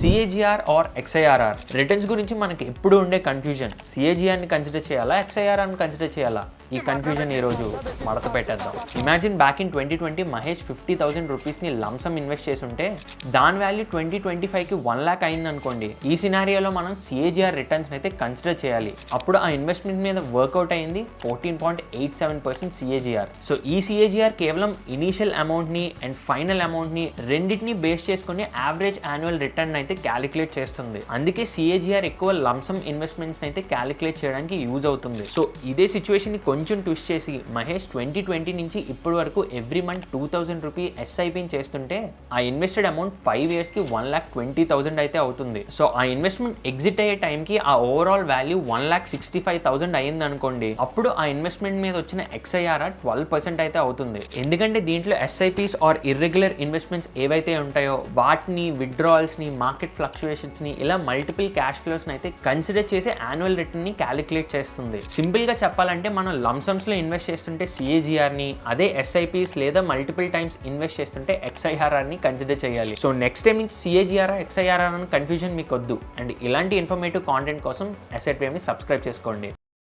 CAGR are ఎక్స్ఐఆర్ఆర్ returns గురించి మనకి ఎప్పుడు ఉండే కన్ఫ్యూజన్, సిఏజిఆర్ని కన్సిడర్ చేయాలా ఎక్స్ఐఆర్ఆర్ని కన్సిడర్ చేయాలా, ఈ కన్ఫ్యూజన్ ఈరోజు మడత పెట్టేద్దాం. ఇమాజిన్ బ్యాక్ ఇన్ 2020 మహేష్ 50,000 రూపీస్ని లంసమ్ ఇన్వెస్ట్ చేసి ఉంటే దాని వాల్యూ 2025కి 1 lakh అయింది అనుకోండి. ఈ సినారియోలో మనం సిఏజిఆర్ రిటర్న్స్ అయితే కన్సిడర్ చేయాలి. అప్పుడు ఆ ఇన్వెస్ట్మెంట్ మీద వర్కౌట్ అయింది 14.87% సిఏజిఆర్. సో ఈ సిఏజిఆర్ కేవలం ఇనీషియల్ అమౌంట్ని అండ్ ఫైనల్ అమౌంట్ని రెండింటిని బేస్ చేసుకుని యావరేజ్ యాన్యువల్ రిటర్న్ అయితే క్యాలిక్యులేట్ చేస్తుంది. అందుకే సిఏజిఆర్ ఎక్కువ లంసమ్ ఇన్వెస్ట్మెంట్స్ అయితే క్యాలిక్యులేట్ చేయడానికి యూజ్ అవుతుంది. సో ఇదే సిచ్యువేషన్ కొంచెం ట్విస్ట్ చేసి మహేష్ 2020 నుంచి ఇప్పటి వరకు ఎవ్రీ మంత్ 2,000 రూపీ ఎస్ఐపిని చేస్తుంటే ఆ ఇన్వెస్టెడ్ అమౌంట్ 5 yearsకి 1,20,000 అయితే అవుతుంది. సో ఆ ఇన్వెస్ట్మెంట్ ఎగ్జిట్ అయ్యే టైంకి ఆ ఓవరాల్ వాల్యూ 1,65,000 అయింది అనుకోండి. అప్పుడు ఆ ఇన్వెస్ట్మెంట్ మీద వచ్చిన ఎక్స్ఐఆర్ఆర్ 12% అయితే అవుతుంది. ఎందుకంటే దీంట్లో ఎస్ఐపిస్ ఆర్ ఇర్రెగ్యులర్ ఇన్వెస్ట్మెంట్స్ ఏవైతే ఉంటాయో వాటిని, విత్డ్రావల్స్ని, మార్కెట్ ఫ్లక్చుయేషన్స్ని ఇలా మల్టిపుల్ క్యాష్ ఫ్లోస్ని అయితే కన్సిడర్ చేసి యాన్యువల్ రిటర్న్ని క్యాలిక్యులేట్ చేస్తుంది. సింపుల్గా చెప్పాలంటే మనం లంసమ్స్లో ఇన్వెస్ట్ చేస్తుంటే సిఏజిఆర్ని, అదే ఎస్ఐపిస్ లేదా మల్టిపుల్ టైమ్స్ ఇన్వెస్ట్ చేస్తుంటే ఎక్స్ఐఆర్ఆర్ని కన్సిడర్ చేయాలి. సో నెక్స్ట్ టైం నుంచి సిఏజిఆర్ ఎక్స్ఐఆర్ఆర్ అని కన్ఫ్యూజన్ మీకు వద్దు. అండ్ ఇలాంటి ఇన్ఫర్మేటివ్ కాంటెంట్ కోసం అసెట్ ప్రేమ్ని సబ్స్క్రైబ్ చేసుకోండి.